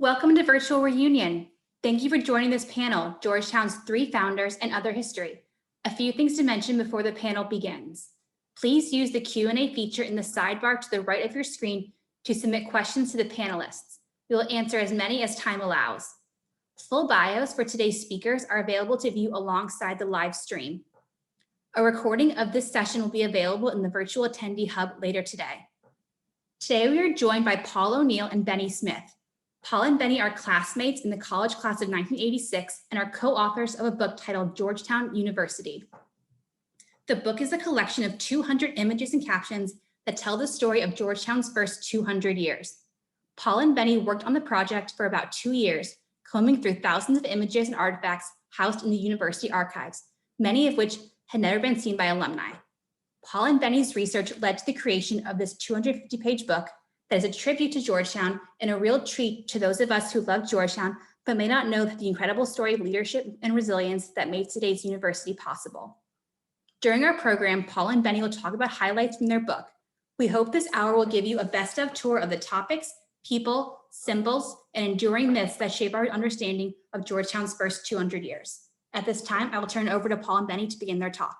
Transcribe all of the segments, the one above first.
Welcome to Virtual Reunion. Thank you for joining this panel, Georgetown's 3 Founders and Other History. A few things to mention before the panel begins. Please use the Q&A feature in the sidebar to the right of your screen to submit questions to the panelists. We will answer as many as time allows. Full bios for today's speakers are available to view alongside the live stream. A recording of this session will be available in the virtual attendee hub later today. Today we are joined by Paul O'Neill and Bennie Smith. Paul and Bennie are classmates in the college class of 1986 and are co-authors of a book titled Georgetown University. The book is a collection of 200 images and captions that tell the story of Georgetown's first 200 years. Paul and Bennie worked on the project for about 2 years, combing through thousands of images and artifacts housed in the university archives, many of which had never been seen by alumni. Paul and Bennie's research led to the creation of this 250-page book that is a tribute to Georgetown and a real treat to those of us who love Georgetown but may not know the incredible story of leadership and resilience that made today's university possible. During our program, Paul and Bennie will talk about highlights from their book. We hope this hour will give you a best-of tour of the topics, people, symbols, and enduring myths that shape our understanding of Georgetown's first 200 years. At this time, I will turn it over to Paul and Bennie to begin their talk.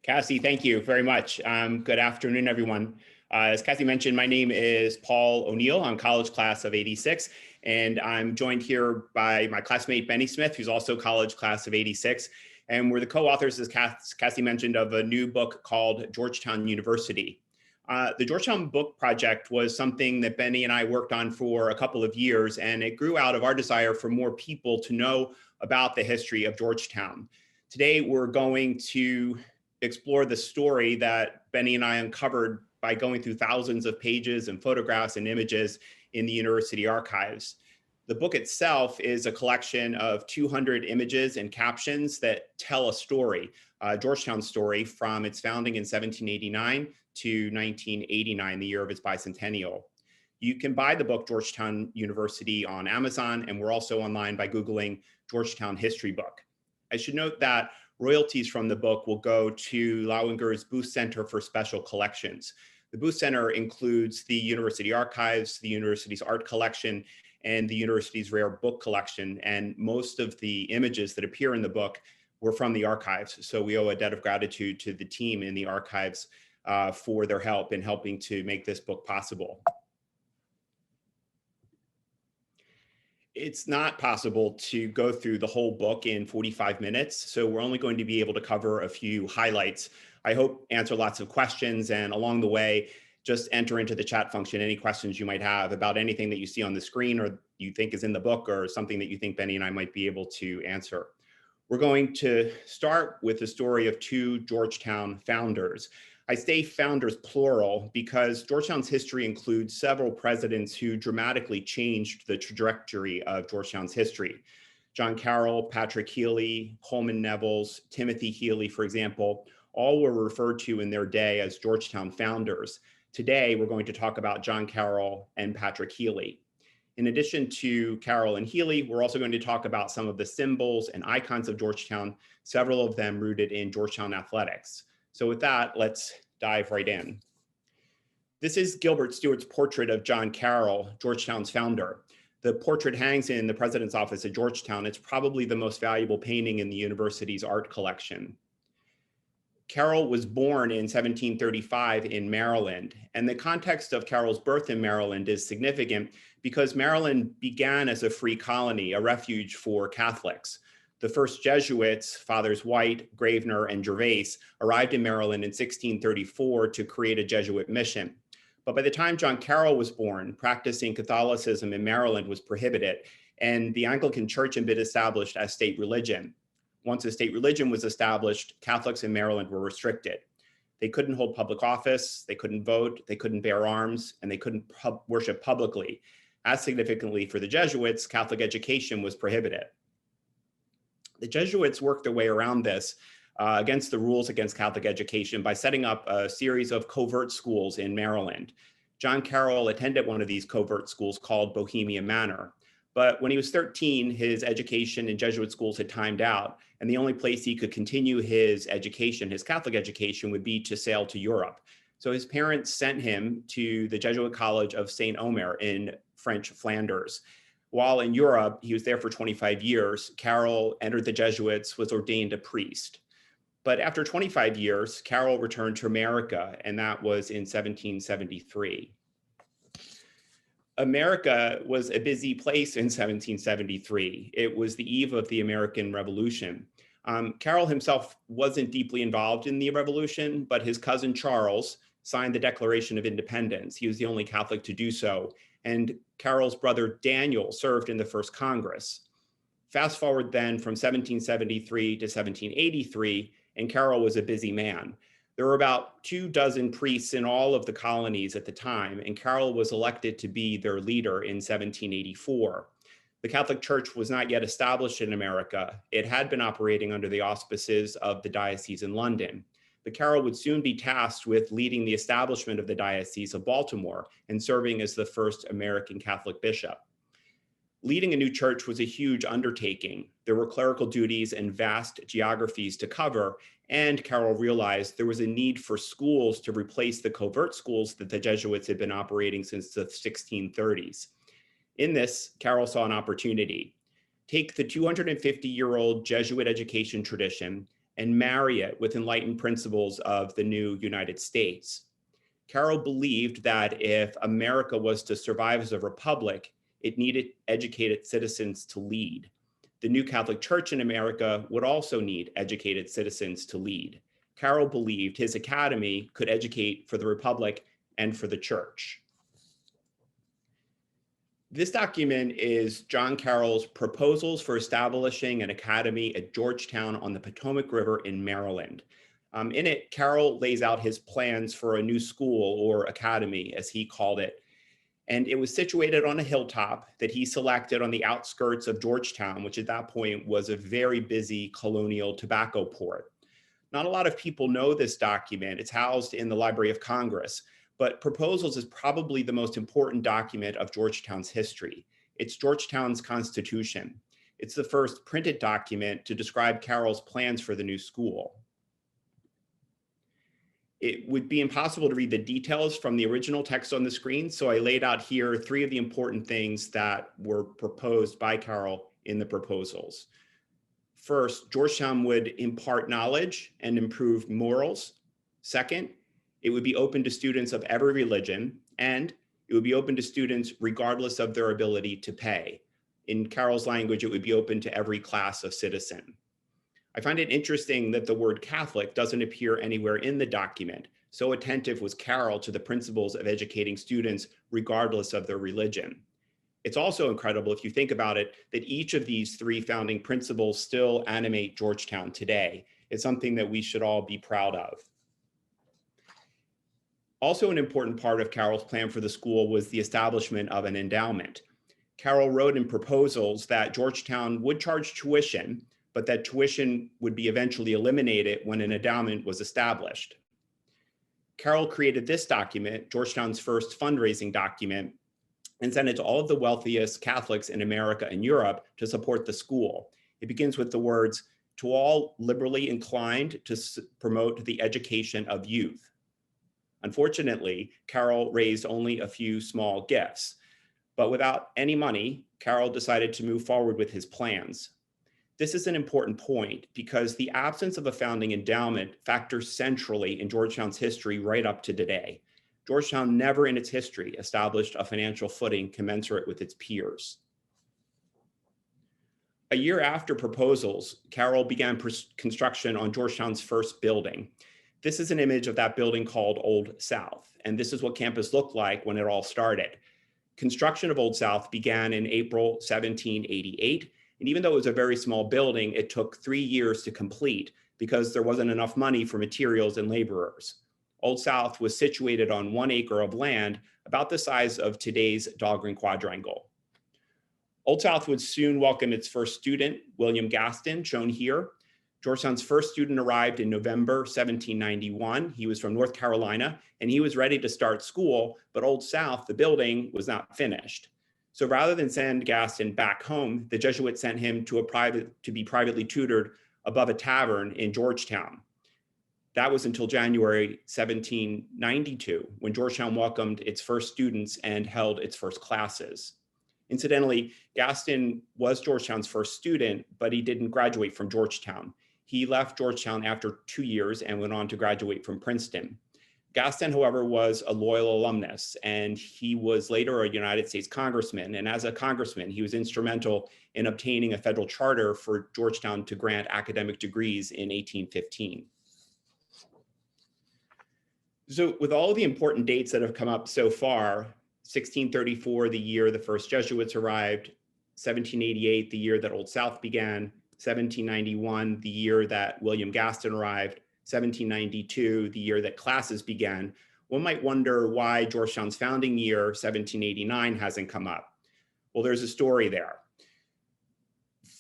Cassie, thank you very much. Good afternoon, everyone. As Cassie mentioned, my name is Paul O'Neill. I'm college class of 86, and I'm joined here by my classmate, Bennie Smith, who's also college class of 86. And we're the co-authors, as Cassie mentioned, of a new book called Georgetown University. The Georgetown Book Project was something that Bennie and I worked on for a couple of years, and it grew out of our desire for more people to know about the history of Georgetown. Today, we're going to explore the story that Bennie and I uncovered by going through thousands of pages and photographs and images in the university archives. The book itself is a collection of 200 images and captions that tell a story, Georgetown's story, from its founding in 1789 to 1989, the year of its bicentennial. You can buy the book Georgetown University on Amazon, and we're also online by Googling Georgetown History Book. I should note that royalties from the book will go to Lauinger's Booth Center for Special Collections. The Booth Center includes the university archives, the university's art collection, and the university's rare book collection. And most of the images that appear in the book were from the archives. So we owe a debt of gratitude to the team in the archives for their help in helping to make this book possible. It's not possible to go through the whole book in 45 minutes, so we're only going to be able to cover a few highlights. I hope answer lots of questions, and along the way, just enter into the chat function any questions you might have about anything that you see on the screen or you think is in the book or something that you think Bennie and I might be able to answer. We're going to start with the story of 2 Georgetown founders. I say founders plural because Georgetown's history includes several presidents who dramatically changed the trajectory of Georgetown's history. John Carroll, Patrick Healy, Holman Nevels, Timothy Healy, for example, all were referred to in their day as Georgetown founders. Today, we're going to talk about John Carroll and Patrick Healy. In addition to Carroll and Healy, we're also going to talk about some of the symbols and icons of Georgetown, several of them rooted in Georgetown athletics. So with that, let's dive right in. This is Gilbert Stuart's portrait of John Carroll, Georgetown's founder. The portrait hangs in the president's office at Georgetown. It's probably the most valuable painting in the university's art collection. Carroll was born in 1735 in Maryland, and the context of Carroll's birth in Maryland is significant because Maryland began as a free colony, a refuge for Catholics. The first Jesuits, Fathers White, Gravener, and Gervais, arrived in Maryland in 1634 to create a Jesuit mission. But by the time John Carroll was born, practicing Catholicism in Maryland was prohibited, and the Anglican Church had been established as state religion. Once a state religion was established, Catholics in Maryland were restricted. They couldn't hold public office, they couldn't vote, they couldn't bear arms, and they couldn't worship publicly. As significantly for the Jesuits, Catholic education was prohibited. The Jesuits worked their way around this against the rules against Catholic education by setting up a series of covert schools in Maryland. John Carroll attended one of these covert schools called Bohemia Manor. But when he was 13, his education in Jesuit schools had timed out, and the only place he could continue his education, his Catholic education, would be to sail to Europe. So his parents sent him to the Jesuit College of St. Omer in French Flanders. While in Europe, he was there for 25 years. Carroll entered the Jesuits, was ordained a priest. But after 25 years, Carroll returned to America, and that was in 1773. America was a busy place in 1773. It was the eve of the American Revolution. Carroll himself wasn't deeply involved in the revolution, but his cousin Charles signed the Declaration of Independence. He was the only Catholic to do so. And Carroll's brother Daniel served in the first Congress. Fast forward then from 1773 to 1783, and Carroll was a busy man. There were about 24 priests in all of the colonies at the time, and Carroll was elected to be their leader in 1784. The Catholic Church was not yet established in America. It had been operating under the auspices of the diocese in London. But Carroll would soon be tasked with leading the establishment of the Diocese of Baltimore and serving as the first American Catholic bishop. Leading a new church was a huge undertaking. There were clerical duties and vast geographies to cover, and Carroll realized there was a need for schools to replace the covert schools that the Jesuits had been operating since the 1630s. In this, Carroll saw an opportunity. Take the 250-year-old Jesuit education tradition and marry it with enlightened principles of the new United States. Carroll believed that if America was to survive as a republic, it needed educated citizens to lead. The new Catholic Church in America would also need educated citizens to lead. Carroll believed his academy could educate for the republic and for the church. This document is John Carroll's proposals for establishing an academy at Georgetown on the Potomac River in Maryland. In it, Carroll lays out his plans for a new school or academy, as he called it. And it was situated on a hilltop that he selected on the outskirts of Georgetown, which at that point was a very busy colonial tobacco port. Not a lot of people know this document. It's housed in the Library of Congress, but Proposals is probably the most important document of Georgetown's history. It's Georgetown's Constitution. It's the first printed document to describe Carroll's plans for the new school. It would be impossible to read the details from the original text on the screen, so I laid out here 3 of the important things that were proposed by Carroll in the proposals. First, Georgetown would impart knowledge and improve morals. Second, it would be open to students of every religion, and it would be open to students regardless of their ability to pay. In Carroll's language, it would be open to every class of citizen. I find it interesting that the word Catholic doesn't appear anywhere in the document. So attentive was Carroll to the principles of educating students regardless of their religion. It's also incredible, if you think about it, that each of these 3 founding principles still animate Georgetown today. It's something that we should all be proud of. Also, an important part of Carroll's plan for the school was the establishment of an endowment. Carroll wrote in Proposals that Georgetown would charge tuition, but that tuition would be eventually eliminated when an endowment was established. Carroll created this document, Georgetown's first fundraising document, and sent it to all of the wealthiest Catholics in America and Europe to support the school. It begins with the words, "To all liberally inclined to promote the education of youth." Unfortunately, Carroll raised only a few small gifts, but without any money, Carroll decided to move forward with his plans. This is an important point because the absence of a founding endowment factors centrally in Georgetown's history right up to today. Georgetown never in its history established a financial footing commensurate with its peers. A year after Proposals, Carroll began construction on Georgetown's first building. This is an image of that building called Old South, and this is what campus looked like when it all started. Construction of Old South began in April 1788, and even though it was a very small building, it took 3 years to complete because there wasn't enough money for materials and laborers. Old South was situated on 1 acre of land, about the size of today's Dahlgren Quadrangle. Old South would soon welcome its first student, William Gaston, shown here. Georgetown's first student arrived in November 1791. He was from North Carolina, and he was ready to start school, but Old South, the building, was not finished. So rather than send Gaston back home, the Jesuits sent him to be privately tutored above a tavern in Georgetown. That was until January 1792, when Georgetown welcomed its first students and held its first classes. Incidentally, Gaston was Georgetown's first student, but he didn't graduate from Georgetown. He left Georgetown after 2 years and went on to graduate from Princeton. Gaston, however, was a loyal alumnus, and he was later a United States congressman. And as a congressman, he was instrumental in obtaining a federal charter for Georgetown to grant academic degrees in 1815. So with all of the important dates that have come up so far, 1634, the year the first Jesuits arrived, 1788, the year that Old South began, 1791, the year that William Gaston arrived, 1792, the year that classes began, one might wonder why Georgetown's founding year, 1789, hasn't come up. Well, there's a story there.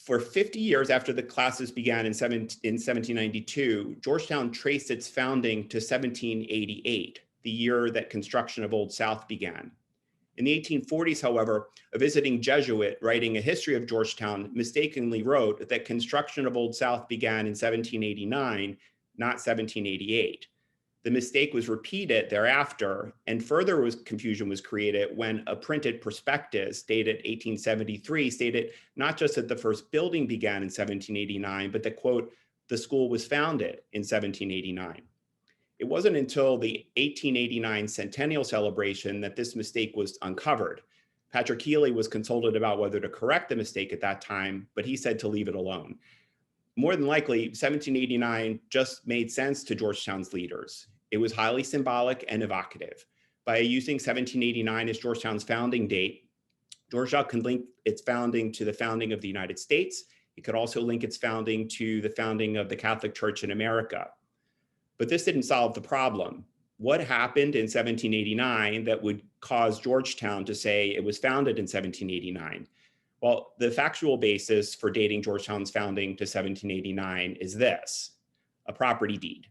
For 50 years after the classes began in 1792, Georgetown traced its founding to 1788, the year that construction of Old South began. In the 1840s, however, a visiting Jesuit writing a history of Georgetown mistakenly wrote that construction of Old South began in 1789, not 1788. The mistake was repeated thereafter, and further confusion was created when a printed prospectus dated 1873 stated not just that the first building began in 1789, but that, quote, the school was founded in 1789. It wasn't until the 1889 centennial celebration that this mistake was uncovered. Patrick Healy was consulted about whether to correct the mistake at that time, but he said to leave it alone. More than likely, 1789 just made sense to Georgetown's leaders. It was highly symbolic and evocative. By using 1789 as Georgetown's founding date, Georgetown can link its founding to the founding of the United States. It could also link its founding to the founding of the Catholic Church in America. But this didn't solve the problem. What happened in 1789 that would cause Georgetown to say it was founded in 1789? Well, the factual basis for dating Georgetown's founding to 1789 is this: a property deed.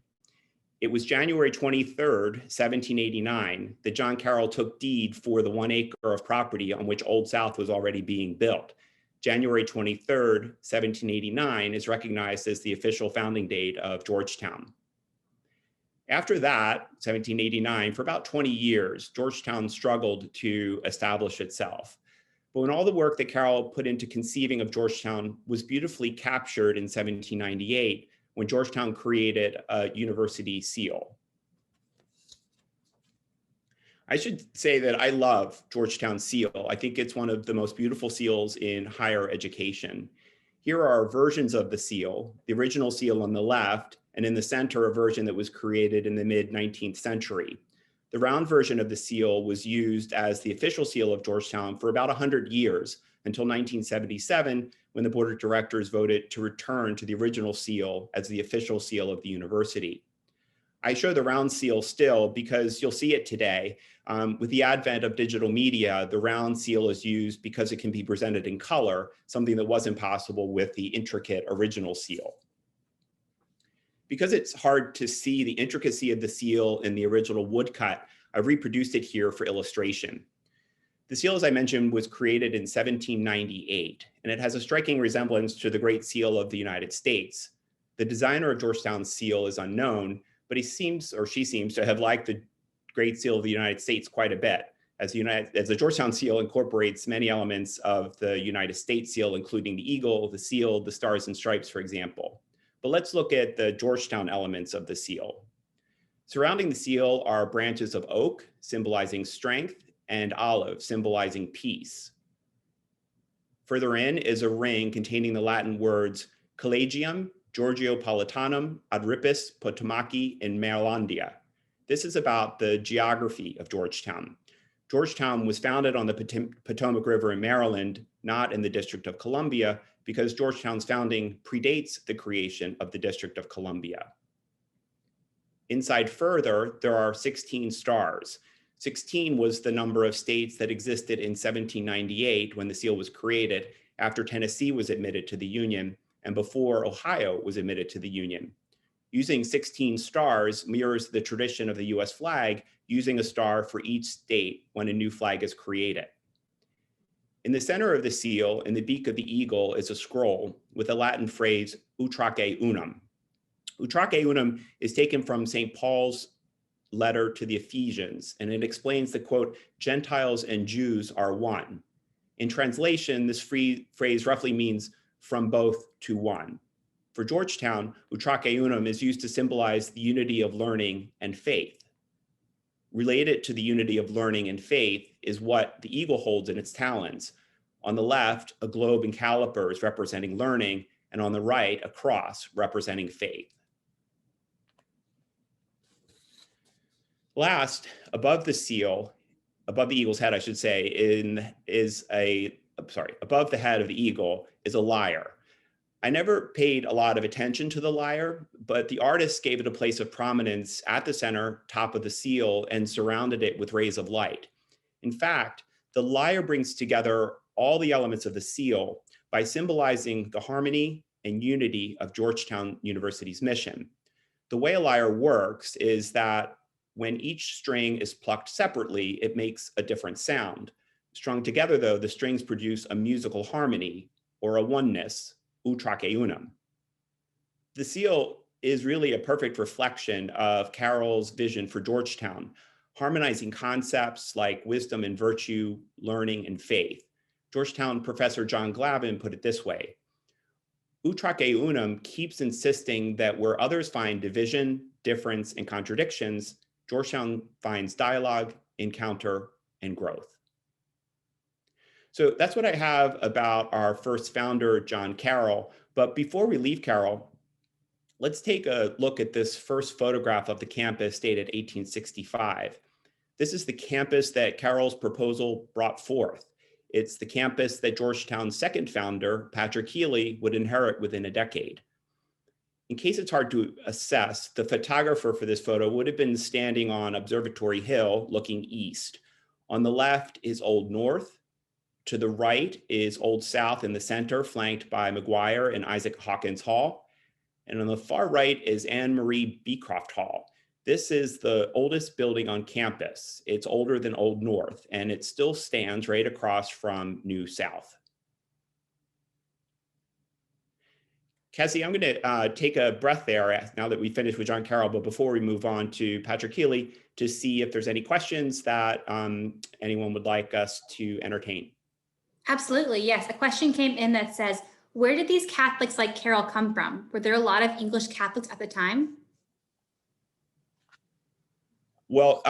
It was January 23rd, 1789, that John Carroll took deed for the 1 acre of property on which Old South was already being built. January 23rd, 1789 is recognized as the official founding date of Georgetown. After that, 1789, for about 20 years, Georgetown struggled to establish itself. But when all the work that Carroll put into conceiving of Georgetown was beautifully captured in 1798, when Georgetown created a university seal. I should say that I love Georgetown's seal. I think it's one of the most beautiful seals in higher education. Here are versions of the seal, the original seal on the left, and in the center, a version that was created in the mid-19th century. The round version of the seal was used as the official seal of Georgetown for about 100 years, until 1977, when the board of directors voted to return to the original seal as the official seal of the university. I show the round seal still because you'll see it today. With the advent of digital media, the round seal is used because it can be presented in color, something that wasn't possible with the intricate original seal. Because it's hard to see the intricacy of the seal in the original woodcut, I've reproduced it here for illustration. The seal, as I mentioned, was created in 1798, and it has a striking resemblance to the Great Seal of the United States. The designer of Georgetown's seal is unknown, but he seems, or she seems, to have liked the Great Seal of the United States quite a bit, as the Georgetown seal incorporates many elements of the United States seal, including the eagle, the seal, the stars and stripes, for example. But let's look at the Georgetown elements of the seal. Surrounding the seal are branches of oak, symbolizing strength, and olive, symbolizing peace. Further in is a ring containing the Latin words Collegium Georgiopolitanum ad Ripis Potomaci in Marylandia. This is about the geography of Georgetown. Georgetown was founded on the Potomac River in Maryland, not in the District of Columbia, because Georgetown's founding predates the creation of the District of Columbia. Inside further, there are 16 stars. 16 was the number of states that existed in 1798 when the seal was created, after Tennessee was admitted to the Union, and before Ohio was admitted to the Union. Using 16 stars mirrors the tradition of the US flag, using a star for each state when a new flag is created. In the center of the seal, in the beak of the eagle, is a scroll with the Latin phrase utraque unum. Utraque unum is taken from St. Paul's letter to the Ephesians, and it explains that, quote, Gentiles and Jews are one. In translation, this phrase roughly means from both to one. For Georgetown, utraque unum is used to symbolize the unity of learning and faith. Related to the unity of learning and faith is what the eagle holds in its talons. On the left, a globe and calipers representing learning, and on the right, a cross representing faith. Last, above the seal, above the eagle's head, I should say, above the head of the eagle is a lyre. I never paid a lot of attention to the lyre, but the artist gave it a place of prominence at the center, top of the seal, and surrounded it with rays of light. In fact, the lyre brings together all the elements of the seal by symbolizing the harmony and unity of Georgetown University's mission. The way a lyre works is that when each string is plucked separately, it makes a different sound. Strung together, though, the strings produce a musical harmony, or a oneness, utraque unum. The seal is really a perfect reflection of Carroll's vision for Georgetown, harmonizing concepts like wisdom and virtue, learning and faith. Georgetown professor John Glavin put it this way: utraque unum keeps insisting that where others find division, difference, and contradictions, Georgetown finds dialogue, encounter, and growth. So that's what I have about our first founder, John Carroll. But before we leave Carroll, let's take a look at this first photograph of the campus dated 1865. This is the campus that Carroll's proposal brought forth. It's the campus that Georgetown's second founder, Patrick Healy, would inherit within a decade. In case it's hard to assess, the photographer for this photo would have been standing on Observatory Hill looking east. On the left is Old North. To the right is Old South in the center, flanked by McGuire and Isaac Hawkins Hall. And on the far right is Anne Marie Beecroft Hall. This is the oldest building on campus. It's older than Old North, and it still stands right across from New South. Cassie, I'm going to take a breath there now that we finished with John Carroll, but before we move on to Patrick Healy, to see if there's any questions that anyone would like us to entertain. Absolutely, yes. A question came in that says, where did these Catholics like Carroll come from? Were there a lot of English Catholics at the time? Well,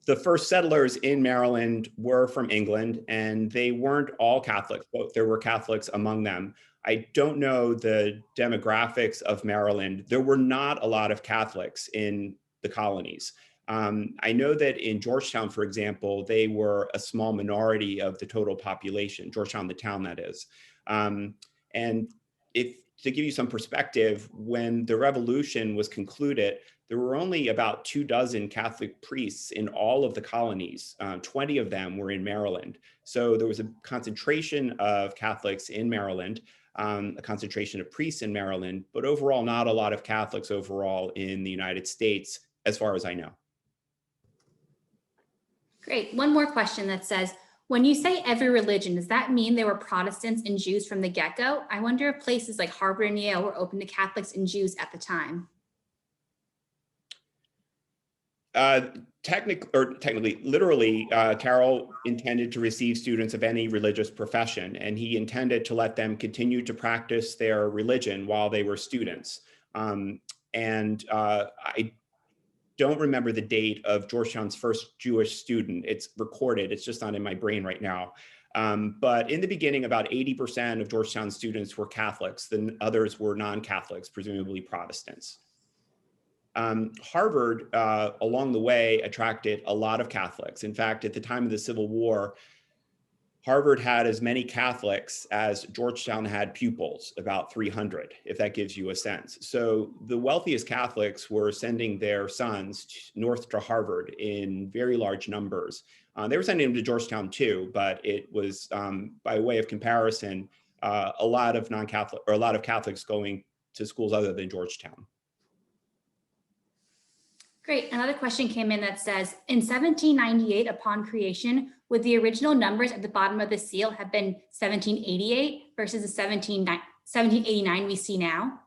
the first settlers in Maryland were from England, and they weren't all Catholics, but there were Catholics among them. I don't know the demographics of Maryland. There were not a lot of Catholics in the colonies. I know that in Georgetown, for example, they were a small minority of the total population, Georgetown, the town, that is. And to give you some perspective, when the revolution was concluded, there were only about 24 Catholic priests in all of the colonies. 20 of them were in Maryland. So there was a concentration of Catholics in Maryland, a concentration of priests in Maryland, but overall, not a lot of Catholics overall in the United States, as far as I know. Great. One more question that says, when you say every religion, does that mean there were Protestants and Jews from the get-go? I wonder if places like Harvard and Yale were open to Catholics and Jews at the time. Literally, Carroll intended to receive students of any religious profession, and he intended to let them continue to practice their religion while they were students. I don't remember the date of Georgetown's first Jewish student. It's recorded, it's just not in my brain right now. But in the beginning, about 80% of Georgetown students were Catholics, then others were non-Catholics, presumably Protestants. Harvard, along the way, attracted a lot of Catholics. In fact, at the time of the Civil War, Harvard had as many Catholics as Georgetown had pupils, about 300, if that gives you a sense. So the wealthiest Catholics were sending their sons north to Harvard in very large numbers. They were sending them to Georgetown too, but it was, by way of comparison, a lot of non-Catholic or a lot of Catholics going to schools other than Georgetown. Great. Another question came in that says, in 1798, upon creation, would the original numbers at the bottom of the seal have been 1788 versus the 1789 we see now?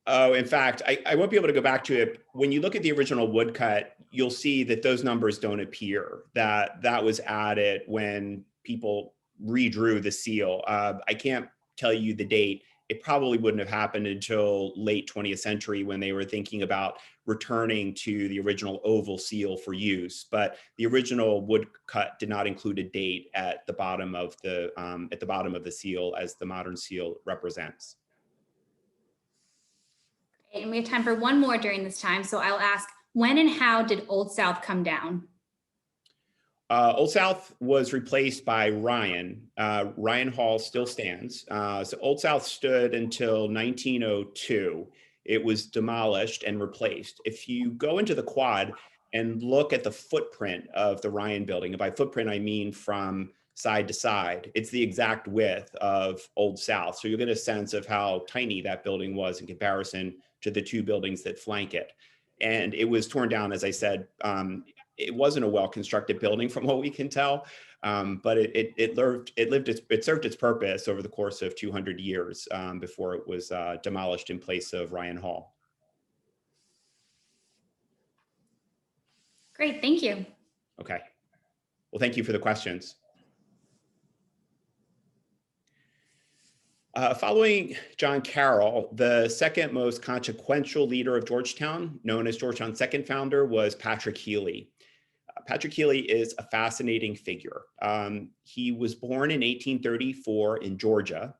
Oh, in fact, I won't be able to go back to it. When you look at the original woodcut, you'll see that those numbers don't appear, that was added when people redrew the seal. I can't tell you the date. It probably wouldn't have happened until late 20th century when they were thinking about returning to the original oval seal for use. But the original woodcut did not include a date at the bottom of the seal as the modern seal represents. And we have time for one more during this time. So I'll ask, when and how did Old South come down? Old South was replaced by Ryan. Ryan Hall still stands. So Old South stood until 1902. It was demolished and replaced. If you go into the quad and look at the footprint of the Ryan building, and by footprint, I mean from side to side, it's the exact width of Old South. So you'll get a sense of how tiny that building was in comparison to the two buildings that flank it. And it was torn down, as I said. It wasn't a well-constructed building from what we can tell, but it served its purpose over the course of 200 years before it was demolished in place of Ryan Hall. Great, thank you. Okay. Well, thank you for the questions. Following John Carroll, the second most consequential leader of Georgetown, known as Georgetown's second founder, was Patrick Healy. Patrick Healy is a fascinating figure. He was born in 1834 in Georgia.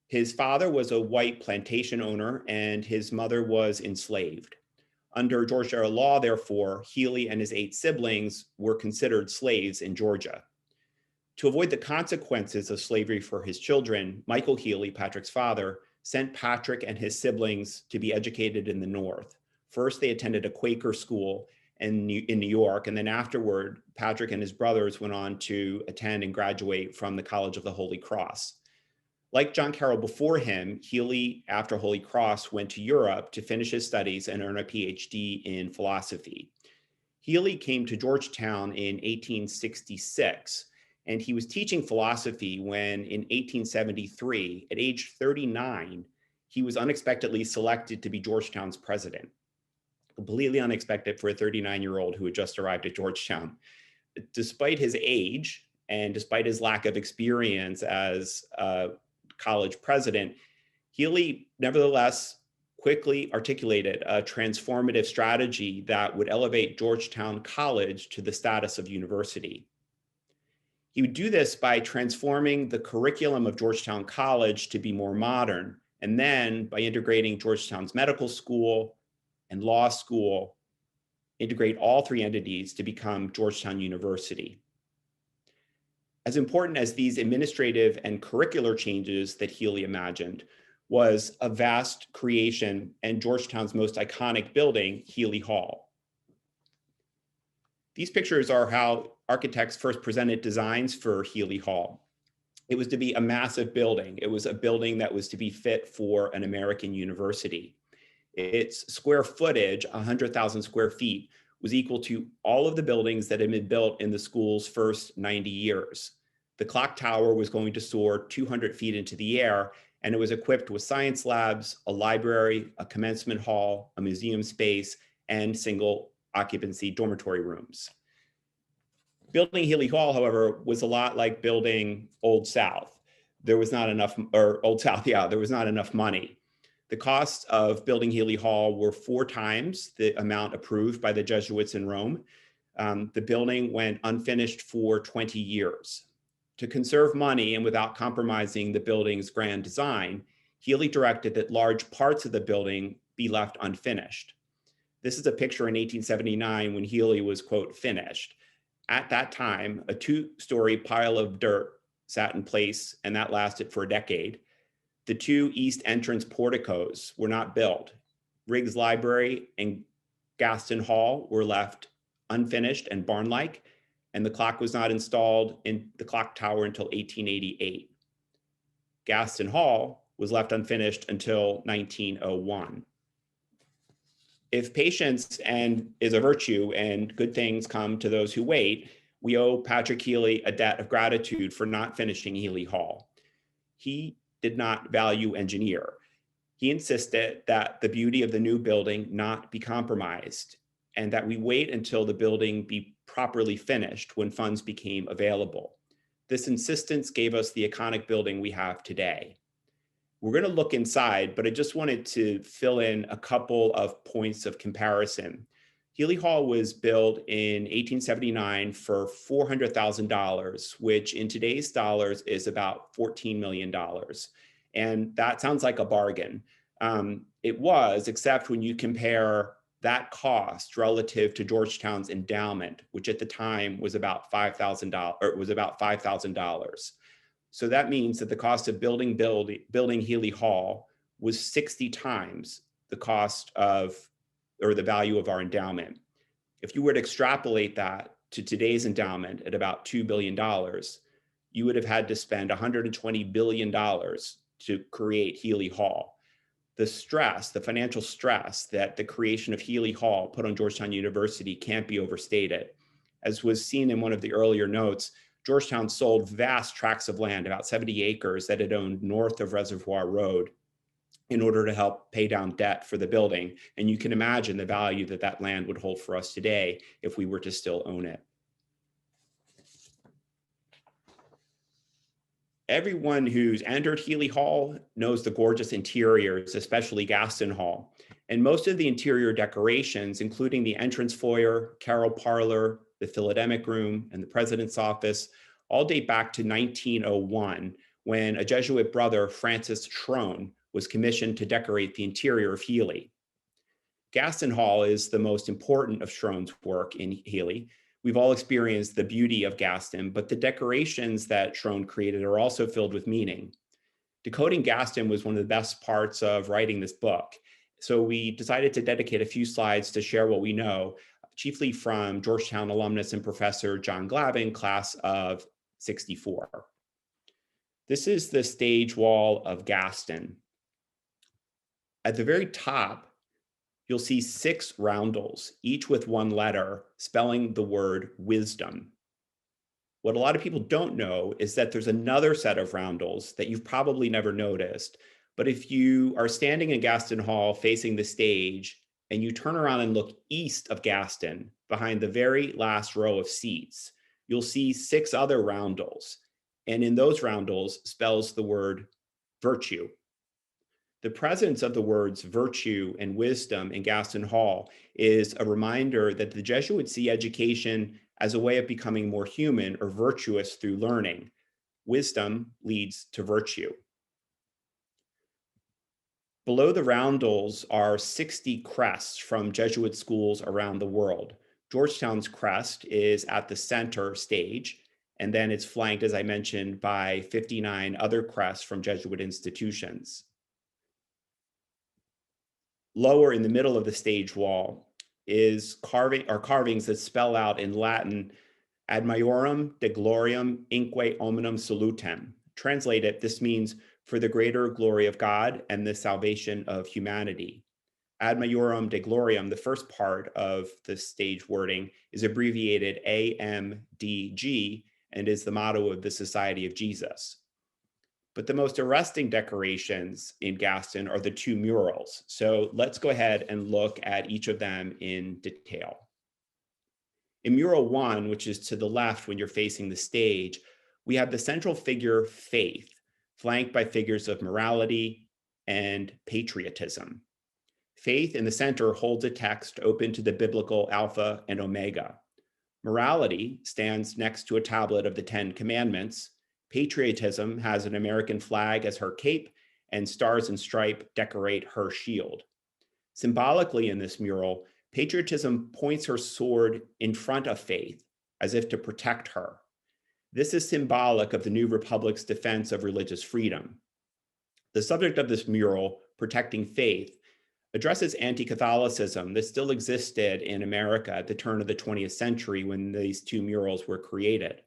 His father was a white plantation owner and his mother was enslaved. Under Georgia law, therefore, Healy and his 8 siblings were considered slaves in Georgia. To avoid the consequences of slavery for his children, Michael Healy, Patrick's father, sent Patrick and his siblings to be educated in the North. First, they attended a Quaker school in New York, and then afterward, Patrick and his brothers went on to attend and graduate from the College of the Holy Cross. Like John Carroll before him, Healy, after Holy Cross, went to Europe to finish his studies and earn a PhD in philosophy. Healy came to Georgetown in 1866, and he was teaching philosophy when, in 1873, at age 39, he was unexpectedly selected to be Georgetown's president. Completely unexpected for a 39-year-old who had just arrived at Georgetown. Despite his age and despite his lack of experience as a college president, Healy nevertheless quickly articulated a transformative strategy that would elevate Georgetown College to the status of university. He would do this by transforming the curriculum of Georgetown College to be more modern, and then by integrating Georgetown's medical school and law school, integrate all 3 entities to become Georgetown University. As important as these administrative and curricular changes that Healy imagined was a vast creation and Georgetown's most iconic building, Healy Hall. These pictures are how architects first presented designs for Healy Hall. It was to be a massive building. It was a building that was to be fit for an American university. Its square footage, 100,000 square feet, was equal to all of the buildings that had been built in the school's first 90 years. The clock tower was going to soar 200 feet into the air, and it was equipped with science labs, a library, a commencement hall, a museum space, and single occupancy dormitory rooms. Building Healy Hall, however, was a lot like building Old South. There was not enough, or Old South, yeah, there was not enough money. The costs of building Healy Hall were 4 times the amount approved by the Jesuits in Rome. The building went unfinished for 20 years. To conserve money and without compromising the building's grand design, Healy directed that large parts of the building be left unfinished. This is a picture in 1879 when Healy was, quote, finished. At that time, a 2-story pile of dirt sat in place, and that lasted for a decade. The 2 east entrance porticos were not built. Riggs Library and Gaston Hall were left unfinished and barn-like, and the clock was not installed in the clock tower until 1888. Gaston Hall was left unfinished until 1901. If patience is a virtue and good things come to those who wait, we owe Patrick Healy a debt of gratitude for not finishing Healy Hall. He did not value engineer. He insisted that the beauty of the new building not be compromised and that we wait until the building be properly finished when funds became available. This insistence gave us the iconic building we have today. We're going to look inside, but I just wanted to fill in a couple of points of comparison. Healy Hall was built in 1879 for $400,000, which in today's dollars is about $14 million. And that sounds like a bargain. It was, except when you compare that cost relative to Georgetown's endowment, which at the time was about $5,000. So that means that the cost of building Healy Hall was 60 times the cost of, or the value of our endowment. If you were to extrapolate that to today's endowment at about $2 billion, you would have had to spend $120 billion to create Healy Hall. The stress, the financial stress that the creation of Healy Hall put on Georgetown University can't be overstated. As was seen in one of the earlier notes, Georgetown sold vast tracts of land, about 70 acres that it owned north of Reservoir Road, in order to help pay down debt for the building. And you can imagine the value that that land would hold for us today if we were to still own it. Everyone who's entered Healy Hall knows the gorgeous interiors, especially Gaston Hall. And most of the interior decorations, including the entrance foyer, Carroll parlor, the Philodemic room, and the president's office, all date back to 1901, when a Jesuit brother, Francis Schrone, was commissioned to decorate the interior of Healy. Gaston Hall is the most important of Schrone's work in Healy. We've all experienced the beauty of Gaston, but the decorations that Schrone created are also filled with meaning. Decoding Gaston was one of the best parts of writing this book. So we decided to dedicate a few slides to share what we know, chiefly from Georgetown alumnus and professor John Glavin, class of '64. This is the stage wall of Gaston. At the very top, you'll see 6 roundels, each with one letter, spelling the word wisdom. What a lot of people don't know is that there's another set of roundels that you've probably never noticed. But if you are standing in Gaston Hall facing the stage and you turn around and look east of Gaston, behind the very last row of seats, you'll see 6 other roundels. And in those roundels spells the word virtue. The presence of the words virtue and wisdom in Gaston Hall is a reminder that the Jesuits see education as a way of becoming more human or virtuous through learning. Wisdom leads to virtue. Below the roundels are 60 crests from Jesuit schools around the world. Georgetown's crest is at the center stage, and then it's flanked, as I mentioned, by 59 other crests from Jesuit institutions. Lower in the middle of the stage wall is carvings that spell out in Latin, ad majorem de gloriam inque hominum salutem. Translated, this means for the greater glory of God and the salvation of humanity. Ad majorem de gloriam, the first part of the stage wording, is abbreviated AMDG and is the motto of the Society of Jesus. But the most arresting decorations in Gaston are the 2 murals. So let's go ahead and look at each of them in detail. In mural 1, which is to the left when you're facing the stage, we have the central figure, Faith, flanked by figures of morality and patriotism. Faith in the center holds a text open to the biblical Alpha and Omega. Morality stands next to a tablet of the 10 Commandments. Patriotism has an American flag as her cape, and stars and stripe decorate her shield. Symbolically in this mural, patriotism points her sword in front of Faith, as if to protect her. This is symbolic of the new republic's defense of religious freedom. The subject of this mural, Protecting Faith, addresses anti-Catholicism that still existed in America at the turn of the 20th century when these 2 murals were created.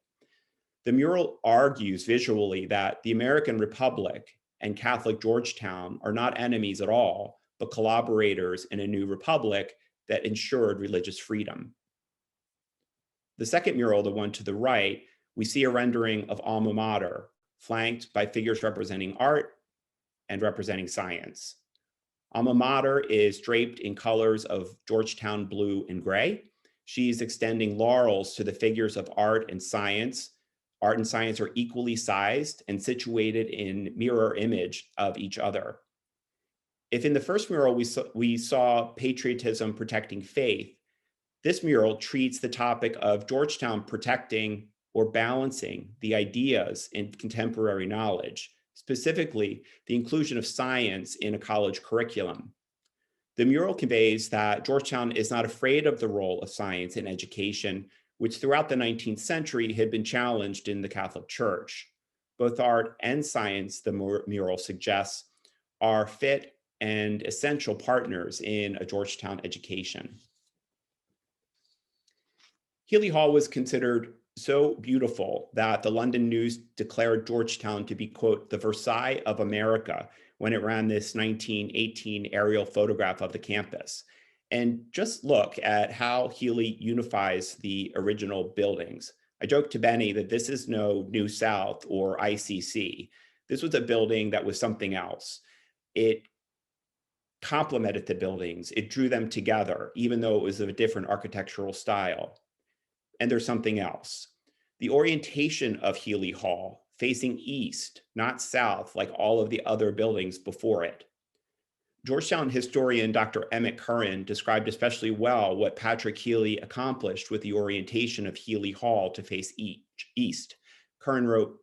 The mural argues visually that the American Republic and Catholic Georgetown are not enemies at all, but collaborators in a new republic that ensured religious freedom. The second mural, the one to the right, we see a rendering of Alma Mater, flanked by figures representing art and representing science. Alma Mater is draped in colors of Georgetown blue and gray. She's extending laurels to the figures of art and science. Art and science are equally sized and situated in mirror image of each other. If in the first mural we saw patriotism protecting faith, this mural treats the topic of Georgetown protecting or balancing the ideas in contemporary knowledge, specifically the inclusion of science in a college curriculum. The mural conveys that Georgetown is not afraid of the role of science in education, which throughout the 19th century had been challenged in the Catholic Church. Both art and science, the mural suggests, are fit and essential partners in a Georgetown education. Healy Hall was considered so beautiful that the London News declared Georgetown to be, quote, the Versailles of America when it ran this 1918 aerial photograph of the campus. And just look at how Healy unifies the original buildings. I joked to Bennie that this is no New South or ICC. This was a building that was something else. It complemented the buildings. It drew them together, even though it was of a different architectural style. And there's something else. The orientation of Healy Hall, facing east, not south, like all of the other buildings before it. Georgetown historian Dr. Emmett Curran described especially well what Patrick Healy accomplished with the orientation of Healy Hall to face east. Curran wrote,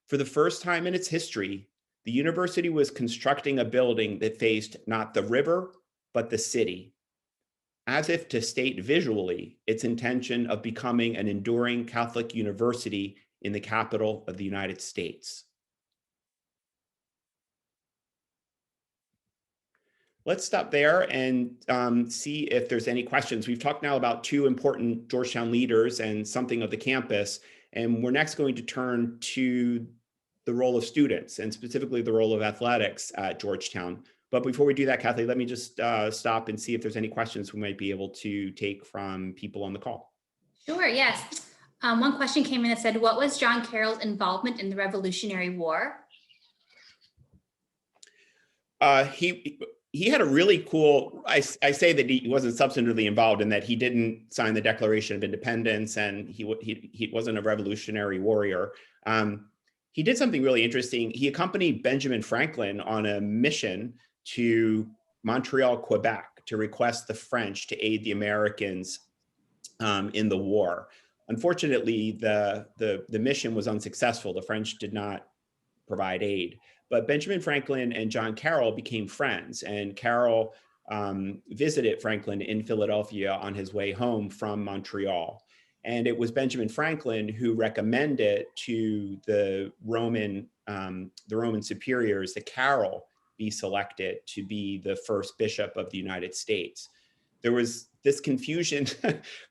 "For the first time in its history, the university was constructing a building that faced not the river, but the city, as if to state visually its intention of becoming an enduring Catholic university in the capital of the United States." Let's stop there and see if there's any questions. We've talked now about two important Georgetown leaders and something of the campus, and we're next going to turn to the role of students and specifically the role of athletics at Georgetown. But before we do that, Kathleen, let me just stop and see if there's any questions we might be able to take from people on the call. Sure, yes. One question came in that said, what was John Carroll's involvement in the Revolutionary War? He had a really cool, I say that he wasn't substantively involved in that he didn't sign the Declaration of Independence and he wasn't a revolutionary warrior. He did something really interesting. He accompanied Benjamin Franklin on a mission to Montreal, Quebec, to request the French to aid the Americans in the war. Unfortunately, the mission was unsuccessful. The French did not provide aid. But Benjamin Franklin and John Carroll became friends, and Carroll visited Franklin in Philadelphia on his way home from Montreal. And it was Benjamin Franklin who recommended to the Roman superiors that Carroll be selected to be the first bishop of the United States. There was this confusion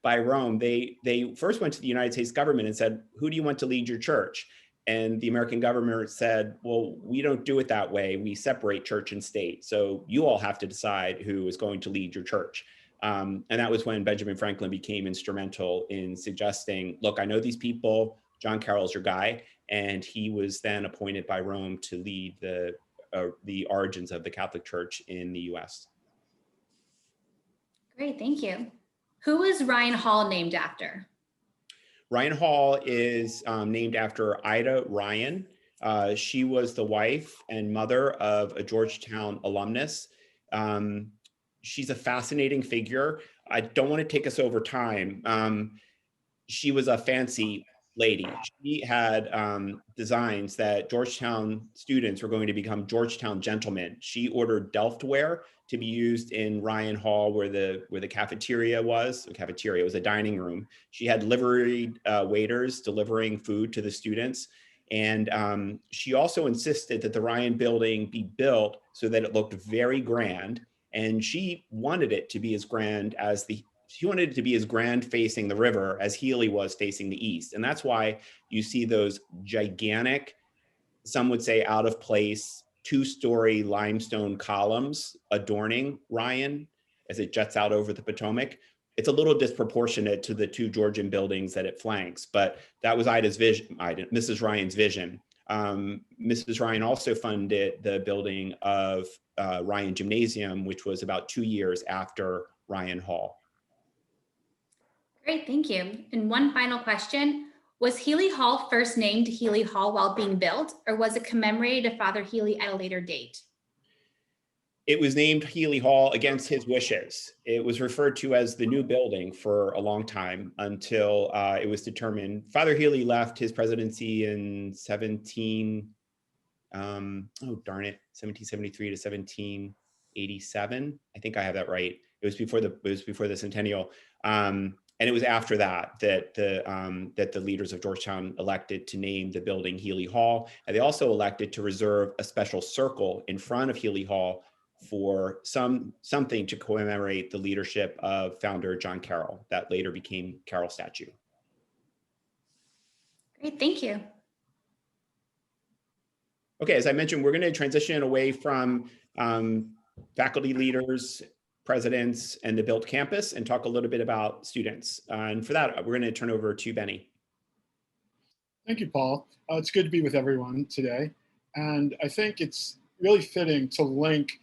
by Rome. They first went to the United States government and said, "Who do you want to lead your church?" And the American government said, "Well, we don't do it that way. We separate church and state. So you all have to decide who is going to lead your church." And that was when Benjamin Franklin became instrumental in suggesting, look, I know these people, John Carroll's your guy. And he was then appointed by Rome to lead the origins of the Catholic Church in the US. Great, thank you. Who is Ryan Hall named after? Ryan Hall is named after Ida Ryan. She was the wife and mother of a Georgetown alumnus. She's a fascinating figure. I don't want to take us over time. She was a fancy lady. She had designs that Georgetown students were going to become Georgetown gentlemen. She ordered Delftware to be used in Ryan Hall where the cafeteria was. The cafeteria was a dining room. She had liveried waiters delivering food to the students. And she also insisted that the Ryan building be built so that it looked very grand. And she wanted it to be as grand as the she wanted it to be as grand facing the river as Healy was facing the east. And that's why you see those gigantic, some would say out of place, 2-story limestone columns adorning Ryan as it juts out over the Potomac. It's a little disproportionate to the 2 Georgian buildings that it flanks, but that was Mrs. Ryan's vision. Mrs. Ryan also funded the building of Ryan Gymnasium, which was about 2 years after Ryan Hall. Great, thank you. And one final question. Was Healy Hall first named Healy Hall while being built, or was it commemorated to Father Healy at a later date? It was named Healy Hall against his wishes. It was referred to as the new building for a long time until it was determined. Father Healy left his presidency in 1773 to 1787. I think I have that right. It was before the centennial. And it was after that the leaders of Georgetown elected to name the building Healy Hall. And they also elected to reserve a special circle in front of Healy Hall for something to commemorate the leadership of founder John Carroll that later became Carroll statue. Great, thank you. Okay, as I mentioned, we're going to transition away from faculty leaders, presidents, and the built campus and talk a little bit about students. And for that, we're going to turn over to Bennie. Thank you, Paul. It's good to be with everyone today. And I think it's really fitting to link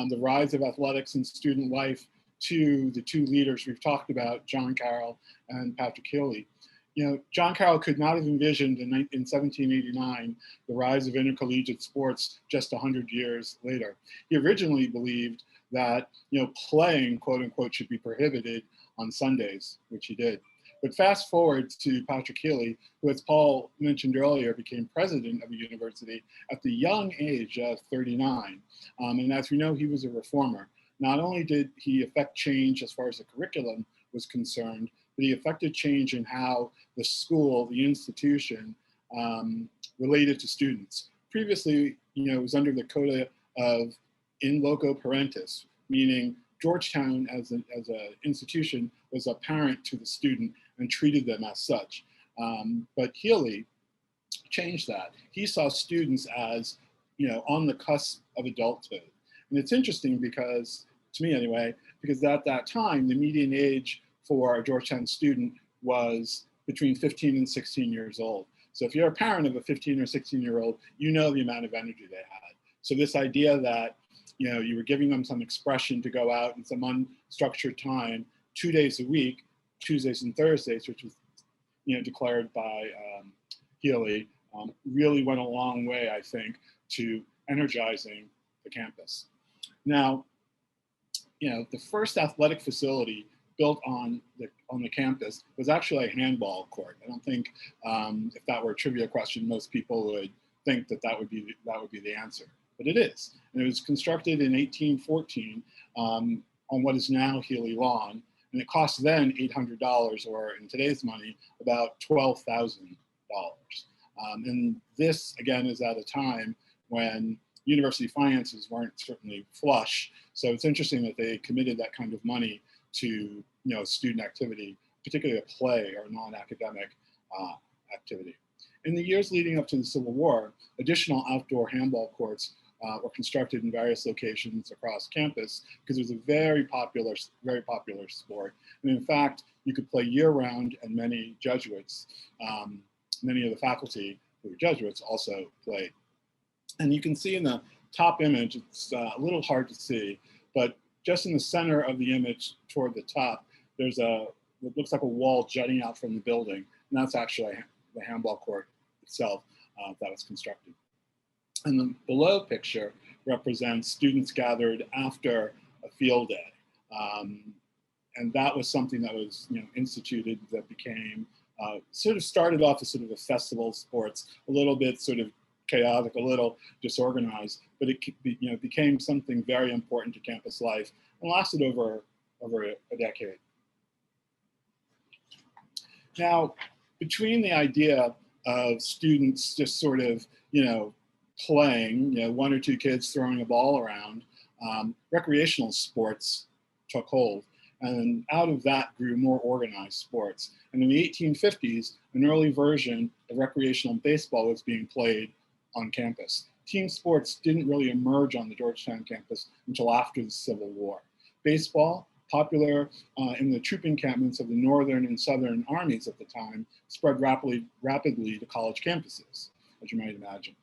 the rise of athletics and student life to the 2 leaders we've talked about, John Carroll and Patrick Healy. You know, John Carroll could not have envisioned in 1789 the rise of intercollegiate sports just 100 years later. He originally believed that, playing, quote unquote, should be prohibited on Sundays, which he did. But fast forward to Patrick Healy, who, as Paul mentioned earlier, became president of the university at the young age of 39. And as we know, he was a reformer. Not only did he effect change as far as the curriculum was concerned, but he effected change in how the school, the institution, related to students. Previously, it was under the coda of in loco parentis, meaning Georgetown as an institution was a parent to the student and treated them as such. But Healy changed that. He saw students as, on the cusp of adulthood. And it's interesting because, to me anyway, because at that time, the median age for a Georgetown student was between 15 and 16 years old. So if you're a parent of a 15 or 16-year-old, you know the amount of energy they had. So this idea that you were giving them some expression to go out in some unstructured time, 2 days a week, Tuesdays and Thursdays, which was, declared by Healy, really went a long way, I think, to energizing the campus. Now, the first athletic facility built on the campus was actually a handball court. I don't think if that were a trivia question, most people would think that would be the answer. But it is. And it was constructed in 1814 on what is now Healy Lawn. And it cost then $800, or in today's money, about $12,000. And this, again, is at a time when university finances weren't certainly flush. So it's interesting that they committed that kind of money to student activity, particularly a play or non-academic activity. In the years leading up to the Civil War, additional outdoor handball courts were constructed in various locations across campus because it was a very popular sport. And in fact, you could play year-round, and many Jesuits, many of the faculty who were Jesuits also played. And you can see in the top image, it's a little hard to see, but just in the center of the image toward the top, there's what looks like a wall jutting out from the building, and that's actually the handball court itself that was constructed. And the below picture represents students gathered after a field day. And that was something that was instituted that became, sort of started off as sort of a festival of sports, a little bit sort of chaotic, a little disorganized, but it became something very important to campus life and lasted over a decade. Now, between the idea of students just sort of, playing, 1 or 2 kids throwing a ball around, recreational sports took hold. And out of that grew more organized sports. And in the 1850s, an early version of recreational baseball was being played on campus. Team sports didn't really emerge on the Georgetown campus until after the Civil War. Baseball, popular in the troop encampments of the Northern and Southern armies at the time, spread rapidly to college campuses, as you might imagine.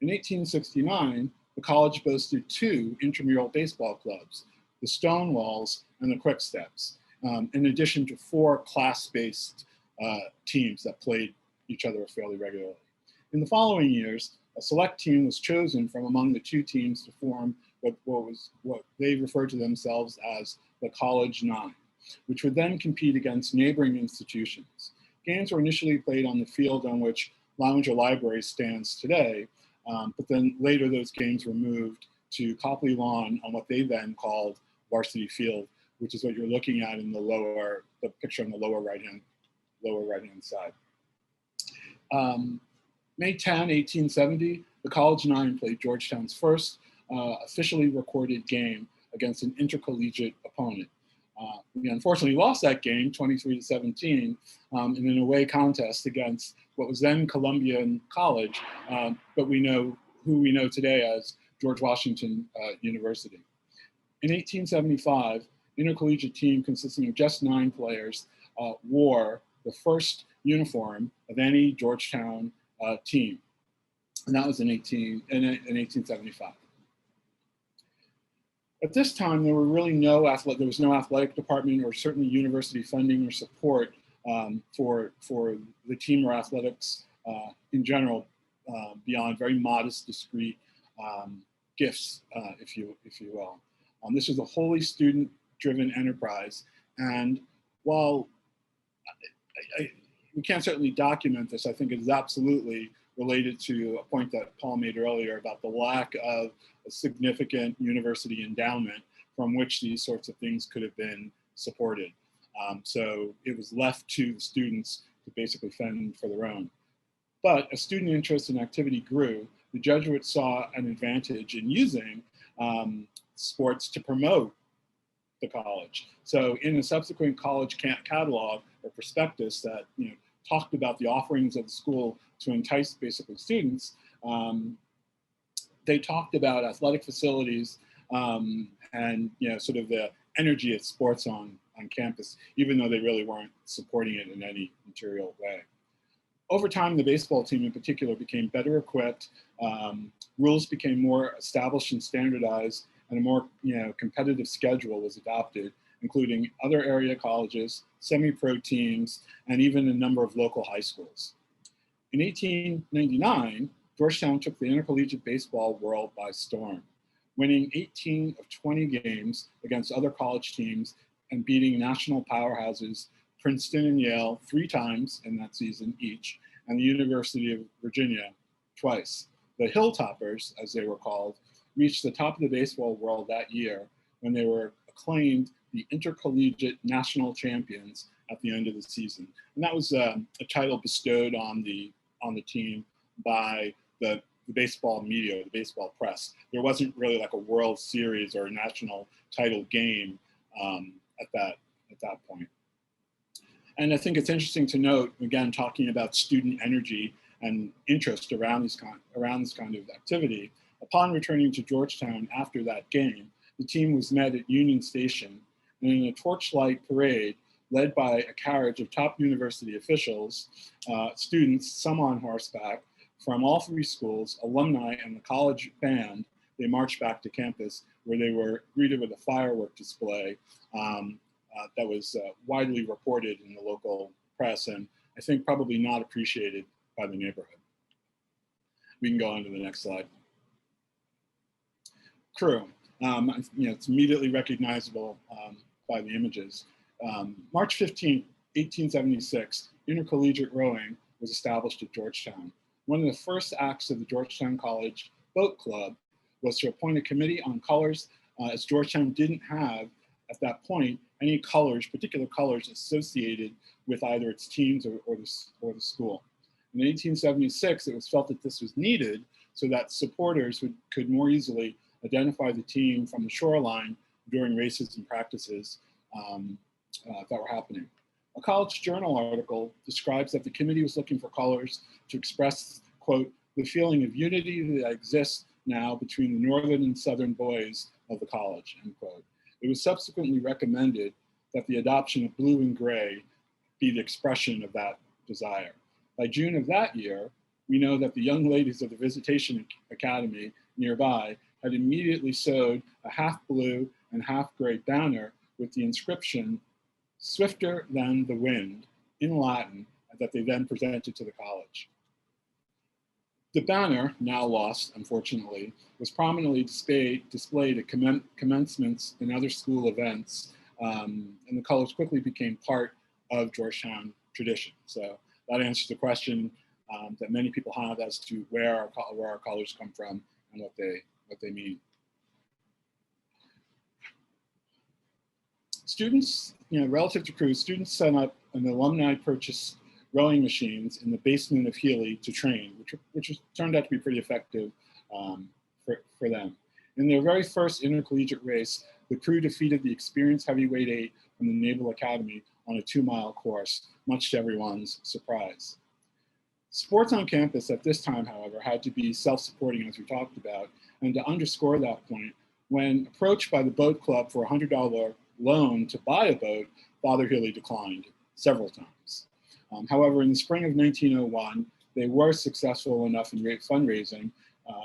In 1869, the college boasted 2 intramural baseball clubs, the Stonewalls and the Quicksteps, in addition to 4 class-based teams that played each other fairly regularly. In the following years, a select team was chosen from among the 2 teams to form what they referred to themselves as the College Nine, which would then compete against neighboring institutions. Games were initially played on the field on which Lounger Library stands today, but then later those games were moved to Copley Lawn on what they then called Varsity Field, which is what you're looking at in the picture on the lower right-hand side. May 10, 1870, the College Nine played Georgetown's first officially recorded game against an intercollegiate opponent. We unfortunately lost that game 23-17 in an away contest against what was then Columbian College, but who we know today as George Washington University. In 1875, the intercollegiate team consisting of just 9 players wore the first uniform of any Georgetown team, and that was in 1875. At this time, there was no athletic department or certainly university funding or support for the team or athletics in general, beyond very modest, discrete gifts, if you will. This was a wholly student-driven enterprise, and while we can't certainly document this, I think it is absolutely related to a point that Paul made earlier about the lack of a significant university endowment from which these sorts of things could have been supported. So it was left to the students to basically fend for their own. But as student interest and activity grew, the Jesuits saw an advantage in using sports to promote the college. So in a subsequent college catalog or prospectus that talked about the offerings of the school to entice basically students, they talked about athletic facilities and sort of the energy of sports on campus, even though they really weren't supporting it in any material way. Over time, the baseball team in particular became better equipped, rules became more established and standardized, and a more competitive schedule was adopted, including other area colleges, semi-pro teams, and even a number of local high schools. In 1899, Georgetown took the intercollegiate baseball world by storm, winning 18 of 20 games against other college teams and beating national powerhouses Princeton and Yale 3 times in that season each, and the University of Virginia twice. The Hilltoppers, as they were called, reached the top of the baseball world that year when they were acclaimed the intercollegiate national champions at the end of the season. And that was a title bestowed on the team by the baseball media, the baseball press. There wasn't really like a World Series or a national title game at that point. And I think it's interesting to note, again, talking about student energy and interest around this kind of activity. Upon returning to Georgetown after that game, the team was met at Union Station, and in a torchlight parade led by a carriage of top university officials, students, some on horseback, from all 3 schools, alumni, and the college band, they marched back to campus where they were greeted with a firework display that was widely reported in the local press, and I think probably not appreciated by the neighborhood. We can go on to the next slide. Crew. It's immediately recognizable by the images. March 15, 1876, intercollegiate rowing was established at Georgetown. One of the first acts of the Georgetown College Boat Club was to appoint a committee on colors, as Georgetown didn't have, at that point, any colors, particular colors associated with either its teams or the school. In 1876, it was felt that this was needed so that supporters could more easily identify the team from the shoreline during races and practices, that were happening. A College Journal article describes that the committee was looking for colors to express, quote, the feeling of unity that exists now between the northern and southern boys of the college, end quote. It was subsequently recommended that the adoption of blue and gray be the expression of that desire. By June of that year, we know that the young ladies of the Visitation Academy nearby had immediately sewed a half blue and half gray banner with the inscription, "Swifter than the wind," in Latin, that they then presented to the college. The banner, now lost, unfortunately, was prominently displayed at commencements and other school events, and the colors quickly became part of Georgetown tradition. So that answers the question that many people have as to where our colors come from and what they mean. Students, relative to crews, students set up an alumni purchase rowing machines in the basement of Healy to train, which turned out to be pretty effective for them. In their very first intercollegiate race, the crew defeated the experienced heavyweight 8 from the Naval Academy on a 2-mile course, much to everyone's surprise. Sports on campus at this time, however, had to be self-supporting, as we talked about, and to underscore that point, when approached by the boat club for a $100 loan to buy a boat, Father Healy declined several times. However, in the spring of 1901, they were successful enough in fundraising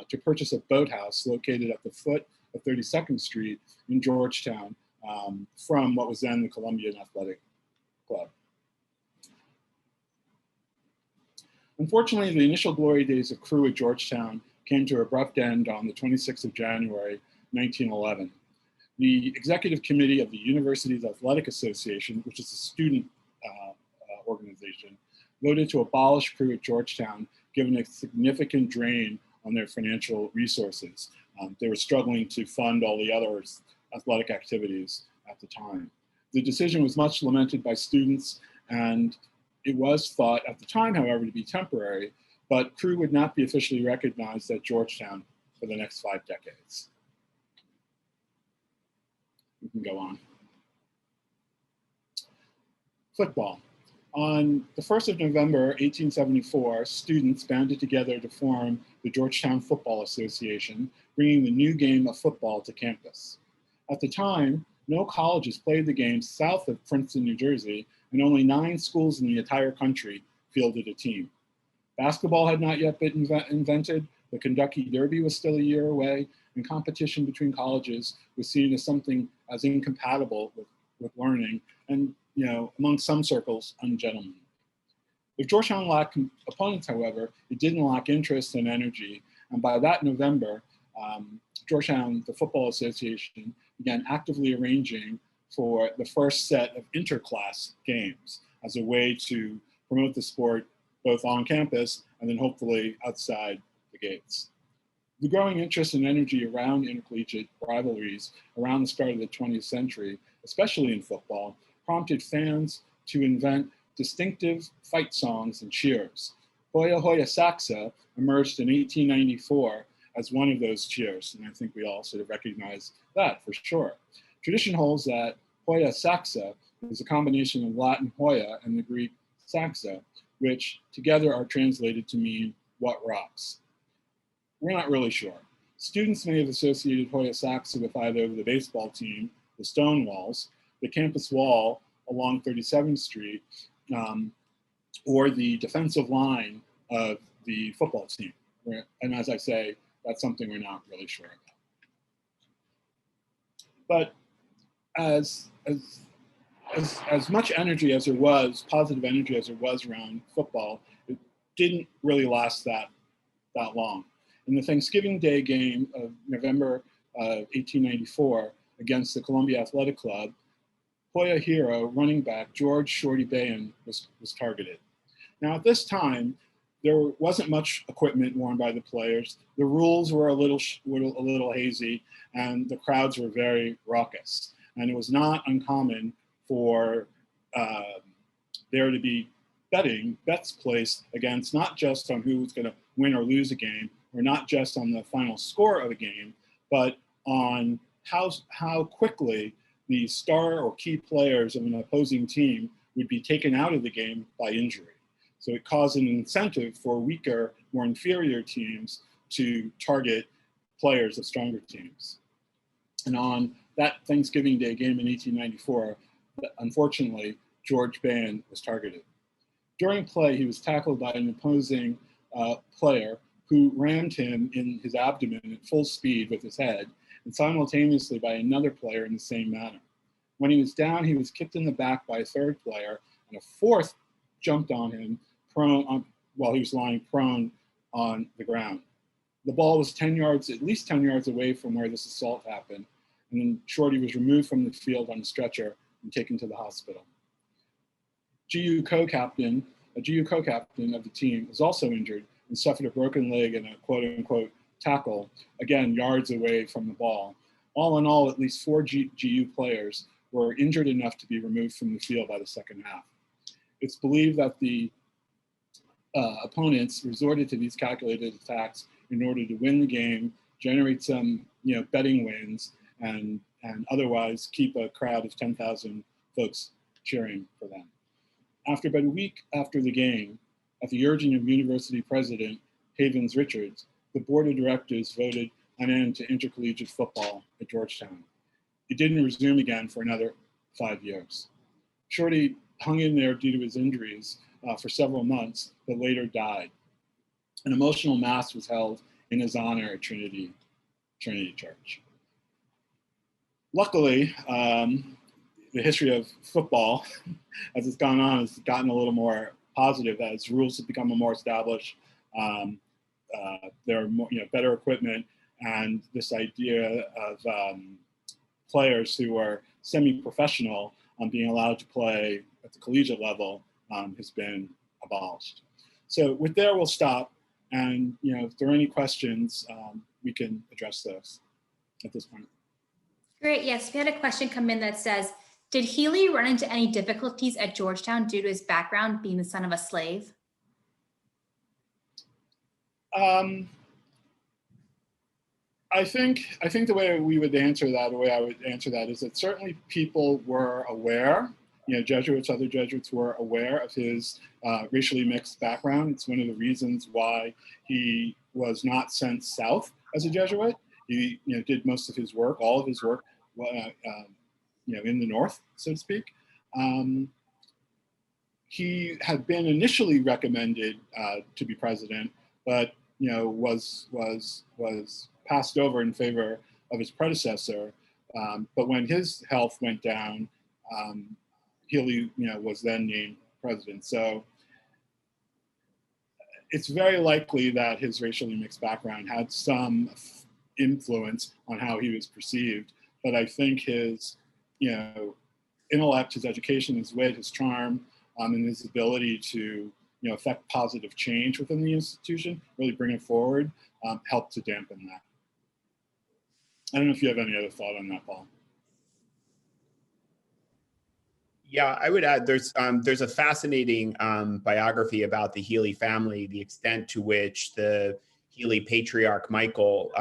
to purchase a boathouse located at the foot of 32nd Street in Georgetown from what was then the Columbian Athletic Club. Unfortunately, the initial glory days of crew at Georgetown came to an abrupt end on the 26th of January, 1911. The executive committee of the University's Athletic Association, which is a student organization, voted to abolish crew at Georgetown, given a significant drain on their financial resources. They were struggling to fund all the other athletic activities at the time. The decision was much lamented by students, and it was thought at the time, however, to be temporary, but crew would not be officially recognized at Georgetown for the next 5 decades. We can go on. Football. On the 1st of November, 1874, students banded together to form the Georgetown Football Association, bringing the new game of football to campus. At the time, no colleges played the game south of Princeton, New Jersey, and only 9 schools in the entire country fielded a team. Basketball had not yet been invented, the Kentucky Derby was still a year away, and competition between colleges was seen as something as incompatible with learning, and among some circles, ungentlemanly. If Georgetown lacked opponents, however, it didn't lack interest and energy, and by that November, Georgetown, the Football Association, began actively arranging for the first set of interclass games as a way to promote the sport both on campus and then hopefully outside the gates. The growing interest and energy around intercollegiate rivalries around the start of the 20th century, especially in football, prompted fans to invent distinctive fight songs and cheers. Hoya Hoya Saxa emerged in 1894 as one of those cheers, and I think we all sort of recognize that for sure. Tradition holds that Hoya Saxa is a combination of Latin Hoya and the Greek Saxa, which together are translated to mean what rocks. We're not really sure. Students may have associated Hoya Saxa with either the baseball team, the Stonewalls, the campus wall along 37th Street, or the defensive line of the football team. And as I say, that's something we're not really sure about. But as much energy as there was, positive energy as there was around football, it didn't really last that long. In the Thanksgiving Day game of November 1894 against the Columbia Athletic Club, Hoya hero running back George Shorty Bayan was targeted. Now at this time, there wasn't much equipment worn by the players. The rules were a little hazy, and the crowds were very raucous. And it was not uncommon for there to be bets placed against not just on who's going to win or lose a game, or not just on the final score of a game, but on how quickly the star or key players of an opposing team would be taken out of the game by injury. So it caused an incentive for weaker, more inferior teams to target players of stronger teams. And on that Thanksgiving Day game in 1894, unfortunately, George Bann was targeted. During play, he was tackled by an opposing player who rammed him in his abdomen at full speed with his head, and simultaneously by another player in the same manner. When he was down, he was kicked in the back by a third player, and a fourth jumped on him while he was lying prone on the ground. The ball was at least 10 yards away from where this assault happened, and then Shorty was removed from the field on a stretcher and taken to the hospital. a GU co-captain of the team was also injured and suffered a broken leg and a quote-unquote tackle, again, yards away from the ball. All in all, at least 4 GU players were injured enough to be removed from the field by the second half. It's believed that the opponents resorted to these calculated attacks in order to win the game, generate some betting wins, and otherwise keep a crowd of 10,000 folks cheering for them. After about a week after the game, at the urging of University President Havens Richards, the board of directors voted an end to intercollegiate football at Georgetown. It didn't resume again for another 5 years. Shorty hung in there due to his injuries for several months, but later died. An emotional mass was held in his honor at Trinity Church. Luckily, the history of football, as it's gone on, has gotten a little more positive as rules have become more established. There are more, better equipment, and this idea of players who are semi-professional being allowed to play at the collegiate level has been abolished. So with there, we'll stop. And if there are any questions, we can address those at this point. Great. Yes, we had a question come in that says, did Healy run into any difficulties at Georgetown due to his background being the son of a slave? I think the way we would answer that, the way I would answer that is that certainly people were aware, other Jesuits were aware of his racially mixed background. It's one of the reasons why he was not sent south as a Jesuit. He did most of his work, all of his work, in the north, so to speak. He had been initially recommended to be president, but was passed over in favor of his predecessor. But when his health went down, Healy, was then named president. So it's very likely that his racially mixed background had some influence on how he was perceived. But I think his, intellect, his education, his wit, his charm, and his ability to, affect positive change within the institution, really bring it forward, helped to dampen that. I don't know if you have any other thought on that, Paul. Yeah, I would add there's a fascinating biography about the Healy family, the extent to which the Healy patriarch Michael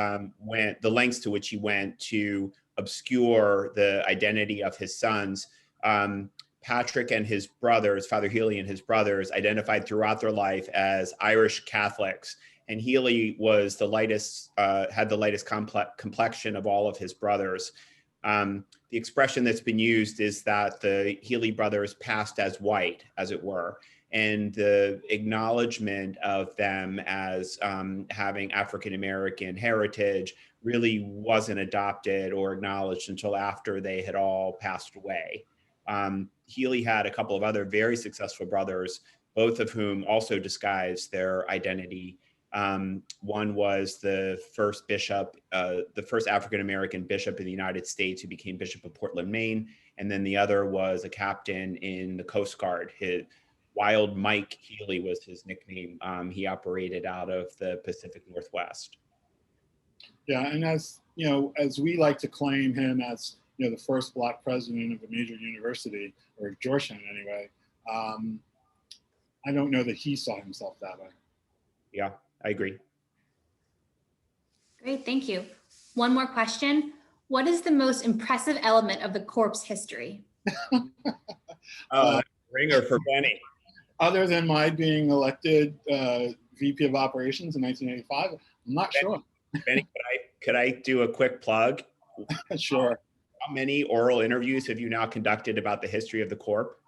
went, the lengths to which he went to obscure the identity of his sons. Patrick and his brothers, Father Healy and his brothers, identified throughout their life as Irish Catholics, and Healy was the lightest, had the lightest complexion of all of his brothers. The expression that's been used is that the Healy brothers passed as white, as it were, and the acknowledgement of them as having African-American heritage really wasn't adopted or acknowledged until after they had all passed away. Healy had a couple of other very successful brothers, both of whom also disguised their identity. One was the first bishop, the first African-American bishop in the United States who became Bishop of Portland, Maine. And then the other was a captain in the Coast Guard. Wild Mike Healy was his nickname. He operated out of the Pacific Northwest. Yeah, and as we like to claim him as the first Black president of a major university, or Georgetown anyway, I don't know that he saw himself that way. Yeah, I agree. Great, thank you. One more question. What is the most impressive element of the Corps' history? Ringer for Benny. Other than my being elected VP of Operations in 1985, I'm not sure. Benny, could I do a quick plug? Sure. How many oral interviews have you now conducted about the history of the Corp?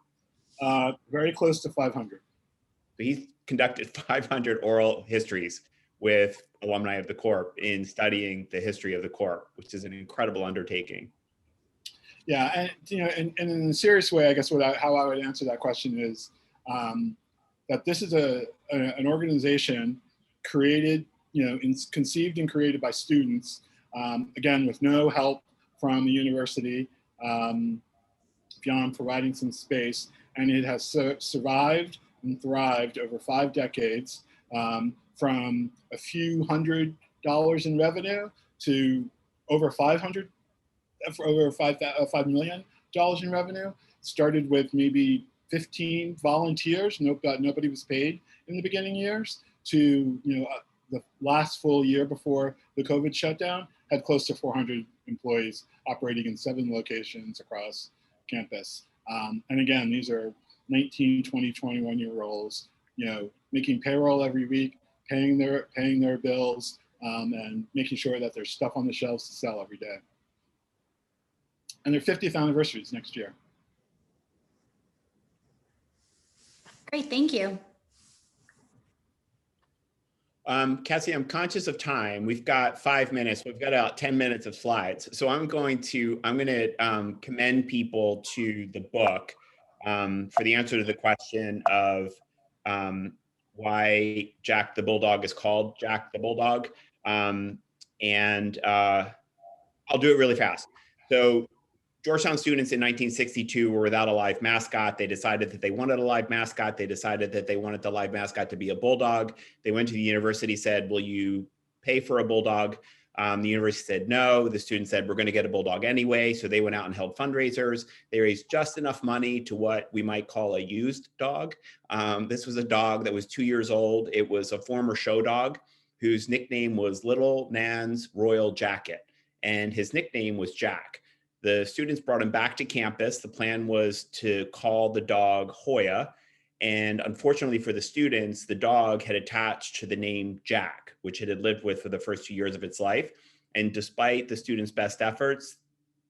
Very close to 500. So he's conducted 500 oral histories with alumni of the Corp in studying the history of the Corp, which is an incredible undertaking. Yeah, and and in a serious way, I guess how I would answer that question is that this is an organization created, conceived and created by students, again with no help from the university, beyond providing some space, and it has survived and thrived over 5 decades, from a few $100s in revenue to over $5 million in revenue. Started with maybe 15 volunteers. Nobody was paid in the beginning years. To the last full year before the COVID shutdown, had close to 400 employees operating in 7 locations across campus. And again, these are 19, 20, 21-year-olds, making payroll every week, paying their bills, and making sure that there's stuff on the shelves to sell every day. And their 50th anniversary is next year. Great, thank you. Cassie, I'm conscious of time. We've got 5 minutes. We've got about 10 minutes of slides. So I'm going to commend people to the book for the answer to the question of why Jack the Bulldog is called Jack the Bulldog. And I'll do it really fast. So Georgetown students in 1962 were without a live mascot. They decided that they wanted a live mascot. They decided that they wanted the live mascot to be a bulldog. They went to the university, said, will you pay for a bulldog? The university said no. The students said, we're going to get a bulldog anyway. So they went out and held fundraisers. They raised just enough money to what we might call a used dog. This was a dog that was 2 years old. It was a former show dog whose nickname was Little Nan's Royal Jacket. And his nickname was Jack. The students brought him back to campus. The plan was to call the dog Hoya. And unfortunately for the students, the dog had attached to the name Jack, which it had lived with for the first 2 years of its life. And despite the students' best efforts,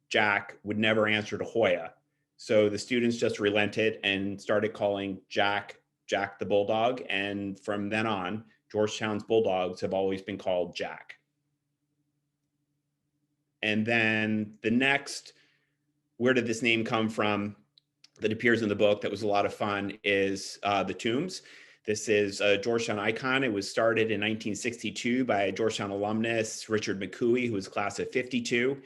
Jack would never answer to Hoya. So the students just relented and started calling Jack the Bulldog. And from then on, Georgetown's Bulldogs have always been called Jack. And then the next, where did this name come from, that appears in the book that was a lot of fun is the tombs. This is a Georgetown icon. It was started in 1962 by a Georgetown alumnus, Richard McCooey, who was class of 52.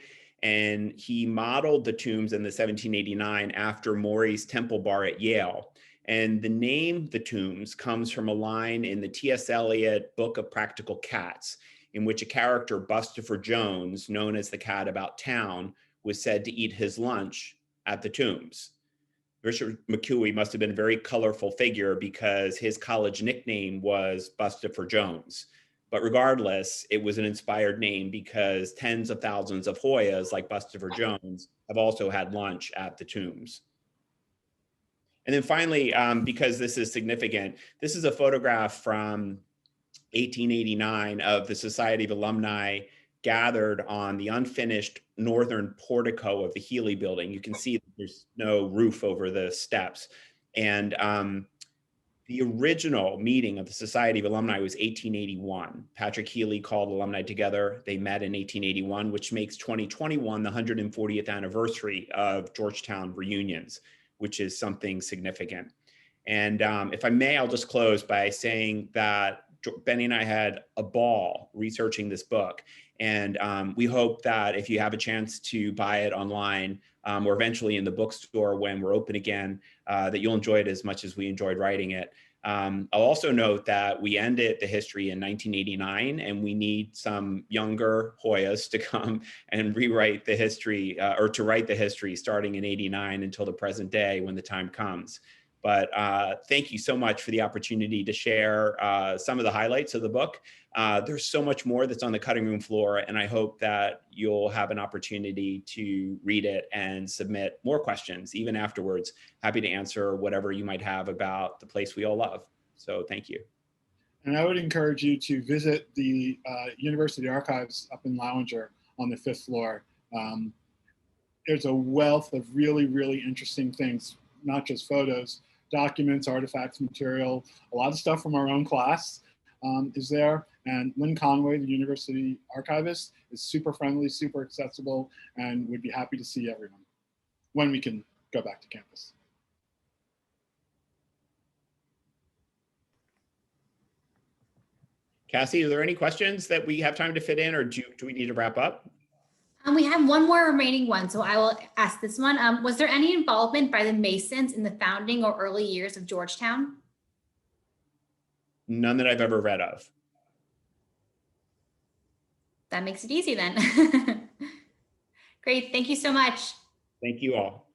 And he modeled the tombs in the 1789 after Maury's Temple Bar at Yale. And the name, the tombs, comes from a line in the T.S. Eliot Book of Practical Cats, in which a character, Bustopher Jones, known as the cat about town, was said to eat his lunch at the tombs. Richard McCooey must have been a very colorful figure because his college nickname was Bustopher Jones. But regardless, it was an inspired name because tens of thousands of Hoyas like Bustopher Jones have also had lunch at the tombs. And then finally, because this is significant, this is a photograph from 1889 of the Society of Alumni gathered on the unfinished northern portico of the Healy building. You can see that there's no roof over the steps. And the original meeting of the Society of Alumni was 1881. Patrick Healy called alumni together. They met in 1881, which makes 2021 the 140th anniversary of Georgetown reunions, which is something significant. And if I may, I'll just close by saying that Benny and I had a ball researching this book. And we hope that if you have a chance to buy it online or eventually in the bookstore when we're open again, that you'll enjoy it as much as we enjoyed writing it. I'll also note that we ended the history in 1989, and we need some younger Hoyas to come and rewrite the history or to write the history starting in 89 until the present day when the time comes. But thank you so much for the opportunity to share some of the highlights of the book. There's so much more that's on the cutting room floor, and I hope that you'll have an opportunity to read it and submit more questions, even afterwards. Happy to answer whatever you might have about the place we all love. So thank you. And I would encourage you to visit the University Archives up in Lounger on the 5th floor. There's a wealth of really, really interesting things, not just photos, documents, artifacts, material, a lot of stuff from our own class is there. And Lynn Conway, the university archivist, is super friendly, super accessible, and would be happy to see everyone when we can go back to campus. Cassie, are there any questions that we have time to fit in, or do we need to wrap up? We have one more remaining one, so I will ask this one. Was there any involvement by the Masons in the founding or early years of Georgetown? None that I've ever read of. That makes it easy then. Great, thank you so much. Thank you all.